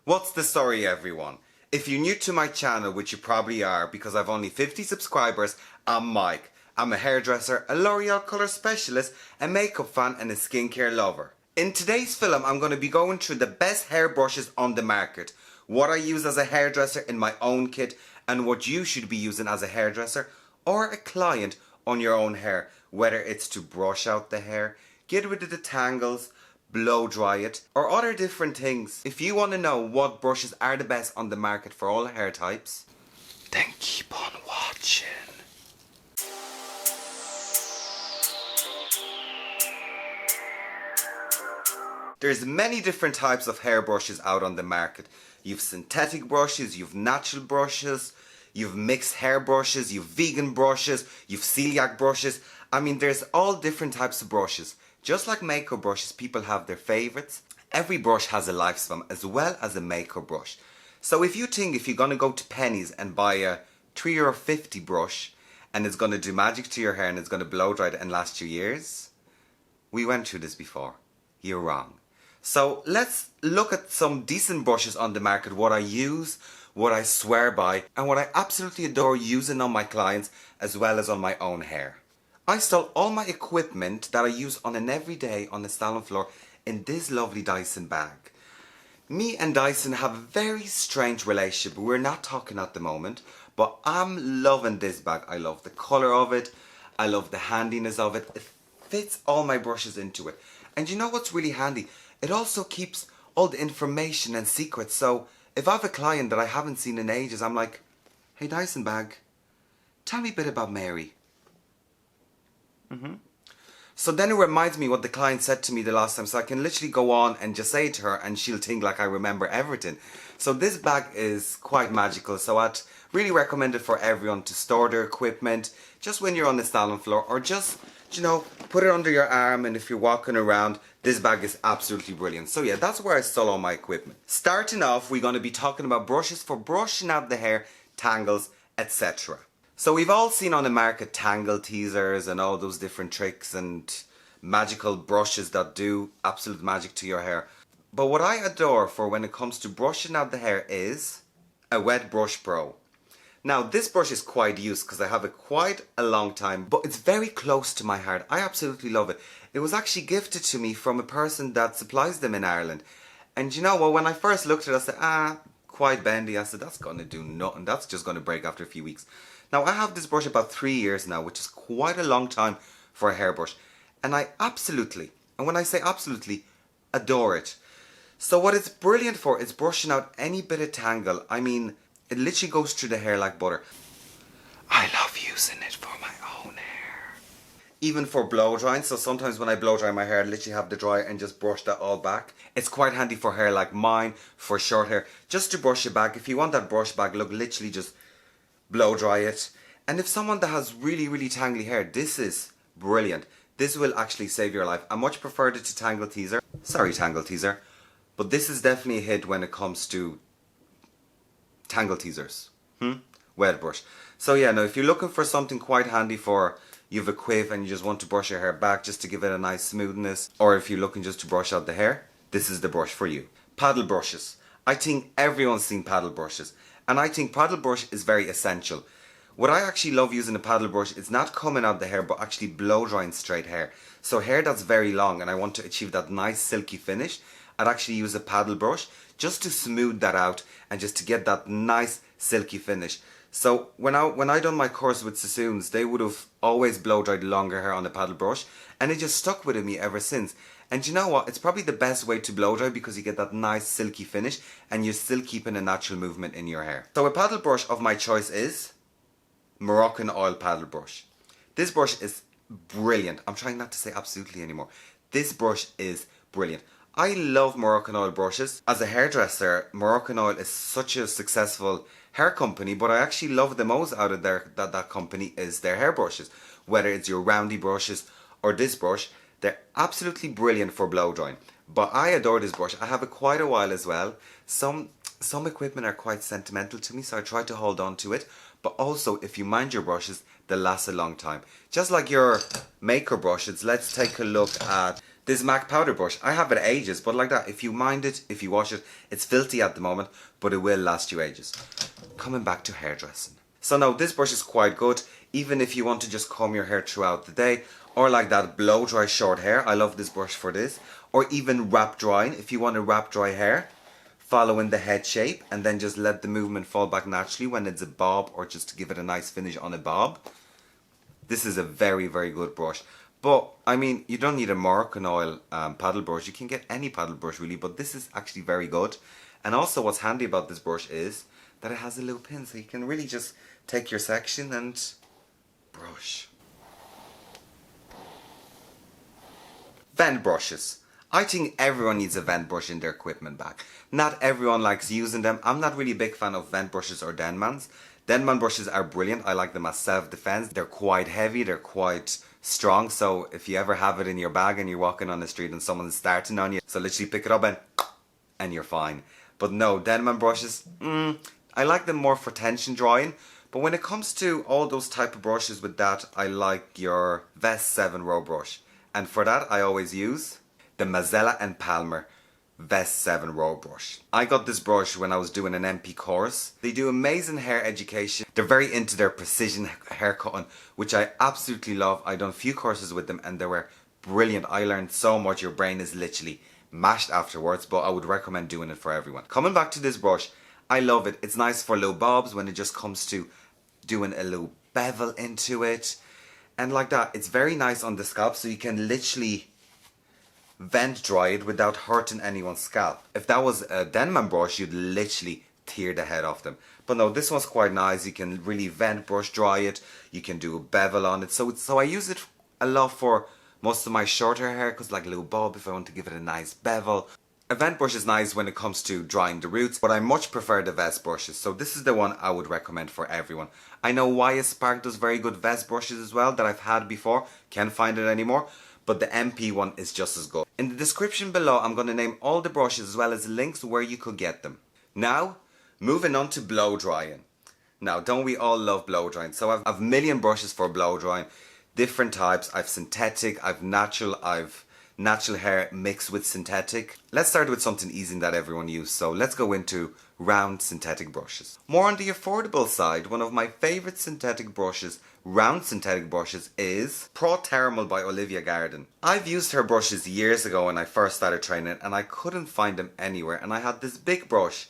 What's the story, everyone? If you're new to my channel, which you probably are because I've only 50 subscribers, I'm Mike. I'm a hairdresser, a L'Oreal colour specialist, a makeup fan and a skincare lover. In today's film, I'm going to be going through the best hair brushes on the market, what I use as a hairdresser in my own kit, and what you should be using as a hairdresser or a client on your own hair, whether it's to brush out the hair, get rid of the tangles, blow dry it, or other different things. If you want to know what brushes are the best on the market for all hair types, then keep on watching. There's many different types of hair brushes out on the market. You've synthetic brushes, you've natural brushes, you've mixed hair brushes, you've vegan brushes, you've celiac brushes. I mean, there's all different types of brushes. Just like makeup brushes, people have their favourites. Every brush has a lifespan as well as a makeup brush. So if you think if you're going to go to Penny's and buy a €3.50 brush and it's going to do magic to your hair and it's going to blow dry it and last you years, we went through this before. You're wrong. So let's look at some decent brushes on the market, what I use, what I swear by, and what I absolutely adore using on my clients as well as on my own hair. I store all my equipment that I use on an everyday on the salon floor in this lovely Dyson bag. Me and Dyson have a very strange relationship. We're not talking at the moment, but I'm loving this bag. I love the colour of it. I love the handiness of it. It fits all my brushes into it. And you know what's really handy? It also keeps all the information and secrets. So if I have a client that I haven't seen in ages, I'm like, hey Dyson bag, tell me a bit about Mary. So then it reminds me what the client said to me the last time, so I can literally go on and just say it to her and she'll think like I remember everything. So this bag is quite magical, so I'd really recommend it for everyone to store their equipment just when you're on the salon floor, or just, you know, put it under your arm, and if you're walking around, this bag is absolutely brilliant. So yeah, that's where I store all my equipment. Starting off, we're going to be talking about brushes for brushing out the hair, tangles, etc. So we've all seen on the market tangle teasers and all those different tricks and magical brushes that do absolute magic to your hair. But what I adore for when it comes to brushing out the hair is a Wet Brush Pro. Now this brush is quite used because I have it quite a long time, but it's very close to my heart. I absolutely love it. It was actually gifted to me from a person that supplies them in Ireland. And you know what, when I first looked at it, I said, quite bendy. I said, that's going to do nothing. That's just going to break after a few weeks. Now I have this brush about 3 years now, which is quite a long time for a hairbrush. And I absolutely, and when I say absolutely, adore it. So what it's brilliant for is brushing out any bit of tangle. I mean, it literally goes through the hair like butter. I love using it for my own hair. Even for blow drying, so sometimes when I blow dry my hair, I literally have the dryer and just brush that all back. It's quite handy for hair like mine, for short hair, just to brush it back. If you want that brush back look, literally just blow dry it. And if someone that has really tangly hair, this is brilliant. This will actually save your life. I much preferred it to Tangle Teaser. Sorry Tangle Teaser. But this is definitely a hit when it comes to Tangle Teasers. Wet brush. So yeah, now if you're looking for something quite handy for, you have a quiff and you just want to brush your hair back just to give it a nice smoothness, or if you're looking just to brush out the hair, this is the brush for you. Paddle brushes. I think everyone's seen paddle brushes. And I think paddle brush is very essential. What I actually love using a paddle brush is not coming out the hair, but actually blow drying straight hair. So hair that's very long and I want to achieve that nice silky finish, I'd actually use a paddle brush just to smooth that out and just to get that nice silky finish. So when I done my course with Sassoons, they would have always blow dried longer hair on a paddle brush, and it just stuck with me ever since. And you know what, it's probably the best way to blow dry because you get that nice silky finish and you're still keeping a natural movement in your hair. So a paddle brush of my choice is Moroccan Oil paddle brush. This brush is brilliant. I'm trying not to say absolutely anymore. This brush is brilliant. I love Moroccan Oil brushes. As a hairdresser, Moroccan Oil is such a successful hair company, but I actually love the most out of that company is their hair brushes. Whether it's your roundy brushes or this brush, they're absolutely brilliant for blow drying. But I adore this brush. I have it quite a while as well. Some equipment are quite sentimental to me, so I try to hold on to it. But also, if you mind your brushes, they'll last a long time. Just like your maker brushes, let's take a look at This MAC powder brush, I have it ages, but like that, if you mind it, if you wash it, it's filthy at the moment, but it will last you ages. Coming back to hairdressing. So now this brush is quite good, even if you want to just comb your hair throughout the day, or like that blow dry short hair. I love this brush for this. Or even wrap drying, if you want to wrap dry hair, following the head shape, and then just let the movement fall back naturally when it's a bob, or just to give it a nice finish on a bob. This is a very, very good brush. But, I mean, you don't need a Moroccan Oil paddle brush. You can get any paddle brush really, but this is actually very good. And also what's handy about this brush is that it has a little pin, so you can really just take your section and brush. Vent brushes. I think everyone needs a vent brush in their equipment bag. Not everyone likes using them. I'm not really a big fan of vent brushes or Denmans. Denman brushes are brilliant. I like them as self-defense. They're quite heavy, they're quite strong, so if you ever have it in your bag and you're walking on the street and someone's starting on you, so literally pick it up and you're fine. But no, Denman brushes, I like them more for tension drying. But when it comes to all those type of brushes with that, I like your Vest 7 row brush. And for that, I always use the Mazzella and Palmer Vest 7 row brush. I got this brush when I was doing an MP course. They do amazing hair education. They're very into their precision hair cutting, which I absolutely love. I done a few courses with them and they were brilliant. I learned so much. Your brain is literally mashed afterwards, but I would recommend doing it for everyone. Coming back to this brush, I love it. It's nice for little bobs when it just comes to doing a little bevel into it. And like that, it's very nice on the scalp, so you can literally vent dry it without hurting anyone's scalp. If that was a Denman brush, you'd literally tear the head off them. But no, this one's quite nice. You can really vent brush dry it. You can do a bevel on it. So I use it a lot for most of my shorter hair, because like a little bob, if I want to give it a nice bevel. A vent brush is nice when it comes to drying the roots, but I much prefer the vest brushes. So this is the one I would recommend for everyone. I know YS Spark does very good vest brushes as well that I've had before. Can't find it anymore. But the MP one is just as good. In the description below, I'm going to name all the brushes as well as links where you could get them. Now, moving on to blow drying. Now, don't we all love blow drying? So I've a million brushes for blow drying. Different types. I've synthetic, I've natural hair mixed with synthetic. Let's start with something easy that everyone uses. So let's go into round synthetic brushes. More on the affordable side, one of my favorite synthetic brushes, round synthetic brushes, is Pro Thermal by Olivia Garden. I've used her brushes years ago when I first started training and I couldn't find them anywhere, and I had this big brush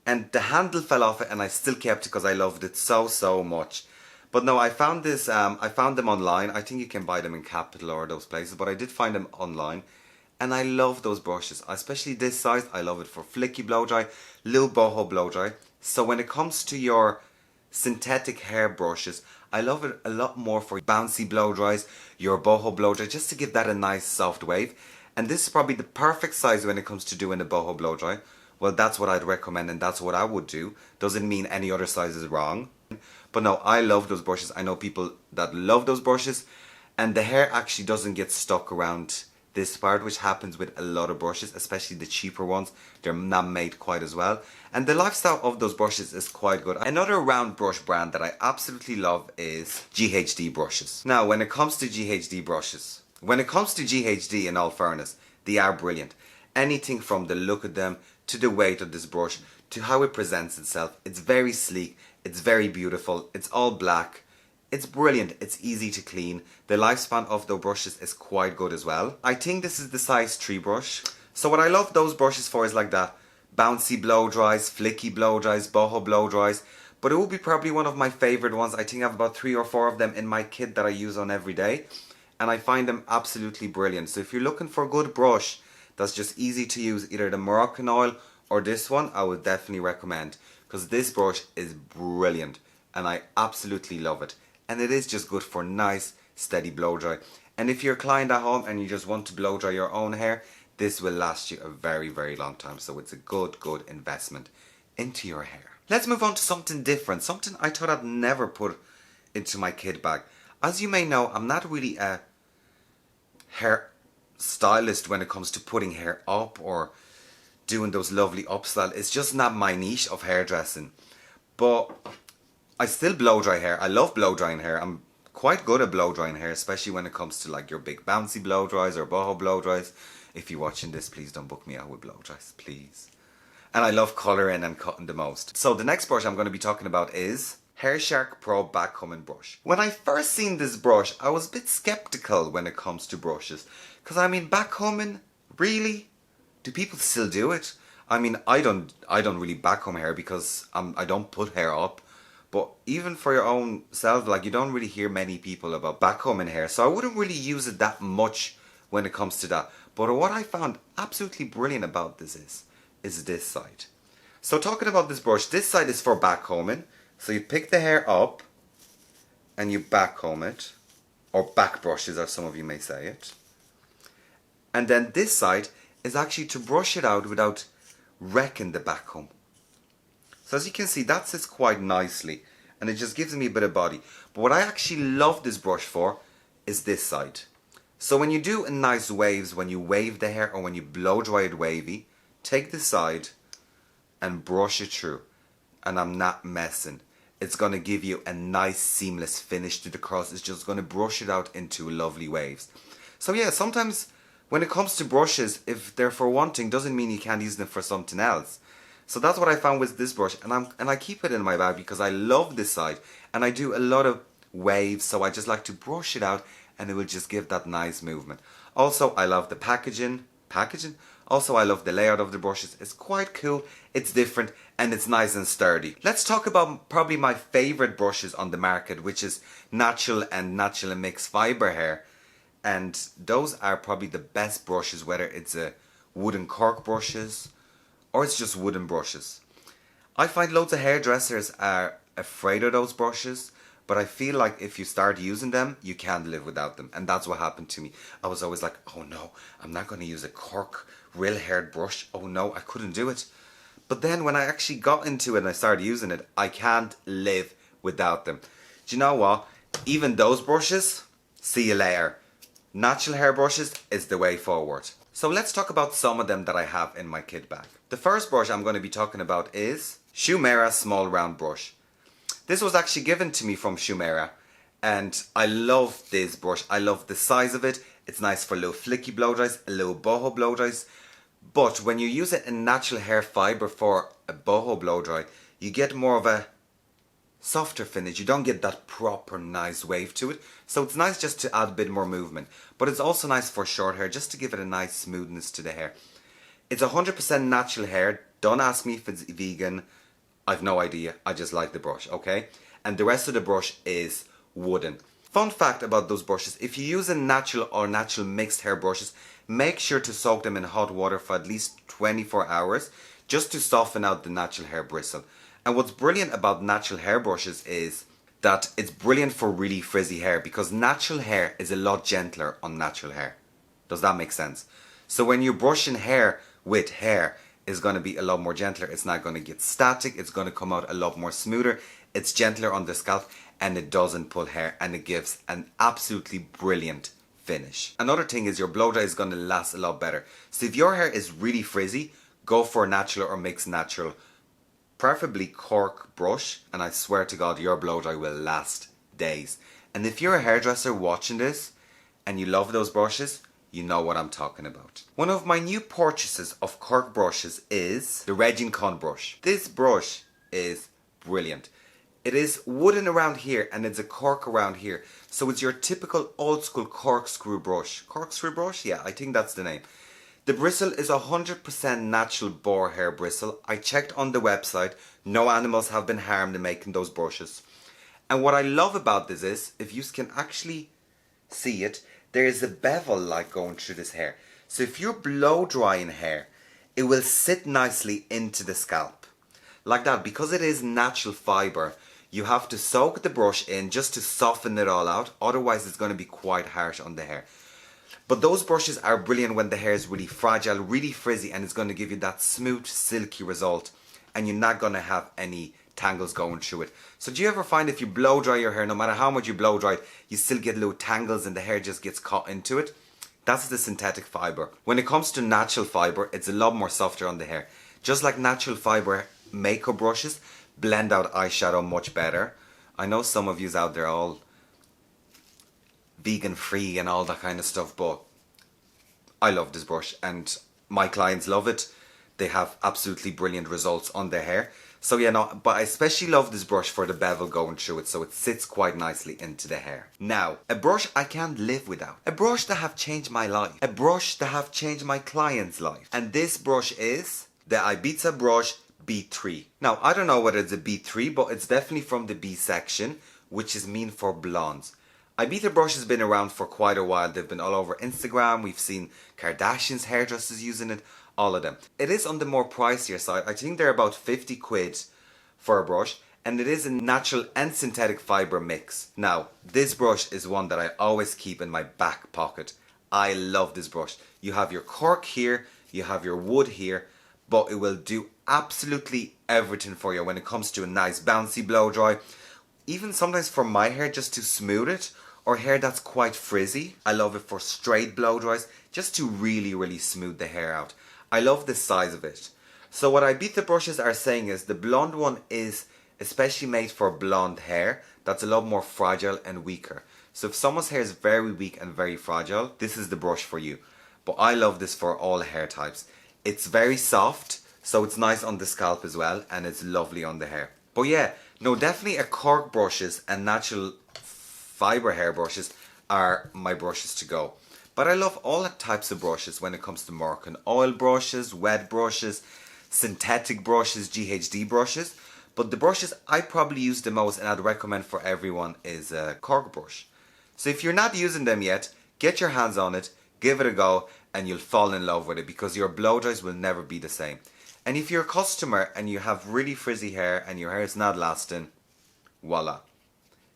and the handle fell off it and I still kept it because I loved it so much. But no, I found this, I found them online. I think you can buy them in Capital or those places, but I did find them online. And I love those brushes, especially this size. I love it for flicky blow dry, little boho blow dry. So when it comes to your synthetic hair brushes, I love it a lot more for bouncy blow dries, your boho blow dry, just to give that a nice soft wave. And this is probably the perfect size when it comes to doing a boho blow dry. Well, that's what I'd recommend and that's what I would do. Doesn't mean any other size is wrong. But no, I love those brushes. I know people that love those brushes, and the hair actually doesn't get stuck around this part, which happens with a lot of brushes, especially the cheaper ones. They're not made quite as well. And the lifestyle of those brushes is quite good. Another round brush brand that I absolutely love is GHD Brushes. Now, when it comes to GHD brushes, in all fairness, they are brilliant. Anything from the look of them, to the weight of this brush, to how it presents itself. It's very sleek. It's very beautiful. It's all black. It's brilliant. It's easy to clean. The lifespan of the brushes is quite good as well. I think this is the size 3 brush. So what I love those brushes for is like that. Bouncy blow dries, flicky blow dries, boho blow dries. But it will be probably one of my favorite ones. I think I have about 3 or 4 of them in my kit that I use on every day. And I find them absolutely brilliant. So if you're looking for a good brush that's just easy to use, either the Moroccan Oil or this one, I would definitely recommend. Because this brush is brilliant and I absolutely love it. And it is just good for nice, steady blow dry. And if you're a client at home and you just want to blow dry your own hair, this will last you a very long time. So it's a good investment into your hair. Let's move on to something different. Something I thought I'd never put into my kit bag. As you may know, I'm not really a hair stylist when it comes to putting hair up or doing those lovely up style. It's just not my niche of hairdressing. But I still blow dry hair. I love blow drying hair. I'm quite good at blow drying hair, especially when it comes to like your big bouncy blow dries or boho blow dries. If you're watching this, please don't book me out with blow dries, please. And I love colouring and cutting the most. So the next brush I'm going to be talking about is Hairdressers Pro Backcombing Brush. When I first seen this brush, I was a bit skeptical when it comes to brushes. Because I mean, backcombing, really? Do people still do it? I mean, I don't really backcomb hair because I don't put hair up. But even for your own self, like, you don't really hear many people about backcombing hair. So I wouldn't really use it that much when it comes to that. But what I found absolutely brilliant about this is this side. So talking about this brush, this side is for backcombing. So you pick the hair up and you backcomb it, or back brushes as some of you may say it. And then this side is actually to brush it out without wrecking the backcomb. So as you can see, that sits quite nicely and it just gives me a bit of body. But what I actually love this brush for is this side. So when you do a nice waves, when you wave the hair or when you blow dry it wavy, take this side and brush it through. And I'm not messing. It's going to give you a nice seamless finish to the curls. It's just going to brush it out into lovely waves. So yeah, sometimes when it comes to brushes, if they're for one thing, doesn't mean you can't use them for something else. So that's what I found with this brush, and I keep it in my bag because I love this side and I do a lot of waves, so I just like to brush it out and it will just give that nice movement. Also, I love the packaging. Also, I love the layout of the brushes. It's quite cool, it's different, and it's nice and sturdy. Let's talk about probably my favorite brushes on the market, which is natural and mixed fiber hair. And those are probably the best brushes, whether it's a wooden cork brushes or it's just wooden brushes. I find loads of hairdressers are afraid of those brushes, but I feel like if you start using them, you can't live without them. And that's what happened to me. I was always like, oh no, I'm not going to use a cork real haired brush. Oh no, I couldn't do it. But then when I actually got into it and I started using it, I can't live without them. Do you know what? Even those brushes, see you later. Natural hair brushes is the way forward. So let's talk about some of them that I have in my kit bag. The first brush I'm going to be talking about is Shumera Small Round Brush. This was actually given to me from Shumera and I love this brush. I love the size of it. It's nice for little flicky blow dries, a little boho blow dries. But when you use it in natural hair fiber for a boho blow dry, you get more of a softer finish. You don't get that proper nice wave to it. So it's nice just to add a bit more movement. But it's also nice for short hair, just to give it a nice smoothness to the hair. It's 100% natural hair. Don't ask me if it's vegan. I've no idea. I just like the brush, okay? And the rest of the brush is wooden. Fun fact about those brushes, if you use a natural or natural mixed hair brushes, make sure to soak them in hot water for at least 24 hours just to soften out the natural hair bristle. And what's brilliant about natural hair brushes is that it's brilliant for really frizzy hair because natural hair is a lot gentler on natural hair. Does that make sense? So when you're brushing hair with hair, it's going to be a lot more gentler. It's not going to get static. It's going to come out a lot more smoother. It's gentler on the scalp and it doesn't pull hair and it gives an absolutely brilliant finish. Another thing is your blow dry is going to last a lot better. So if your hair is really frizzy, go for a natural or mixed natural. Preferably cork brush, and I swear to God your blow dry will last days. And if you're a hairdresser watching this and you love those brushes, you know what I'm talking about. One of my new purchases of cork brushes is the Regincons brush. This brush is brilliant. It is wooden around here and it's a cork around here. So it's your typical old school corkscrew brush. Corkscrew brush? Yeah, I think that's the name. The bristle is 100% natural boar hair bristle. I checked on the website. No animals have been harmed in making those brushes. And what I love about this is, if you can actually see it, there is a bevel like going through this hair. So if you're blow drying hair, it will sit nicely into the scalp. Like that, because it is natural fiber, you have to soak the brush in just to soften it all out. Otherwise it's going to be quite harsh on the hair. But those brushes are brilliant when the hair is really fragile, really frizzy, and it's going to give you that smooth, silky result. And you're not going to have any tangles going through it. So do you ever find if you blow dry your hair, no matter how much you blow dry it, you still get little tangles and the hair just gets caught into it? That's the synthetic fiber. When it comes to natural fiber, it's a lot more softer on the hair. Just like natural fiber makeup brushes blend out eyeshadow much better. I know some of yous out there all vegan free and all that kind of stuff, but I love this brush and my clients love it. They have absolutely brilliant results on their hair. So yeah, no, but I especially love this brush for the bevel going through it, so it sits quite nicely into the hair. Now, a brush I can't live without. A brush that have changed my life. A brush that have changed my client's life. And this brush is the Ibiza brush B3. Now, I don't know whether it's a B3, but it's definitely from the B section, which is mean for blondes. Ibiza brush has been around for quite a while. They've been all over Instagram. We've seen Kardashians, hairdressers using it. All of them. It is on the more pricier side. I think they're about 50 quid for a brush, and it is a natural and synthetic fibre mix. Now, this brush is one that I always keep in my back pocket. I love this brush. You have your cork here, you have your wood here, but it will do absolutely everything for you when it comes to a nice bouncy blow dry. Even sometimes for my hair, just to smooth it, or hair that's quite frizzy. I love it for straight blow dries, just to really smooth the hair out. I love the size of it. So what Ibiza brushes are saying is the blonde one is especially made for blonde hair that's a lot more fragile and weaker. So if someone's hair is very weak and very fragile, this is the brush for you. But I love this for all hair types. It's very soft, so it's nice on the scalp as well, and it's lovely on the hair. But yeah, no, definitely a cork brushes and natural fibre hair brushes are my brushes to go. But I love all types of brushes when it comes to Moroccan Oil brushes, wet brushes, synthetic brushes, GHD brushes. But the brushes I probably use the most and I'd recommend for everyone is a cork brush. So if you're not using them yet, get your hands on it, give it a go, and you'll fall in love with it because your blow dries will never be the same. And if you're a customer and you have really frizzy hair and your hair is not lasting, voila.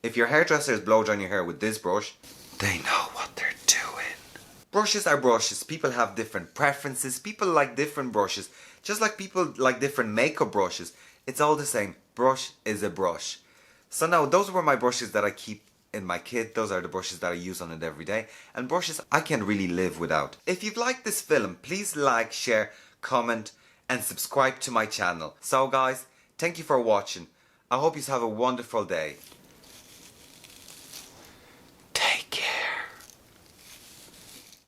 If your hairdresser is blow drying your hair with this brush, they know what they're doing. Brushes are brushes. People have different preferences. People like different brushes. Just like people like different makeup brushes. It's all the same. Brush is a brush. So now, those were my brushes that I keep in my kit. Those are the brushes that I use on it every day. And brushes I can really live without. If you've liked this film, please like, share, comment, and subscribe to my channel. So guys, thank you for watching. I hope you have a wonderful day.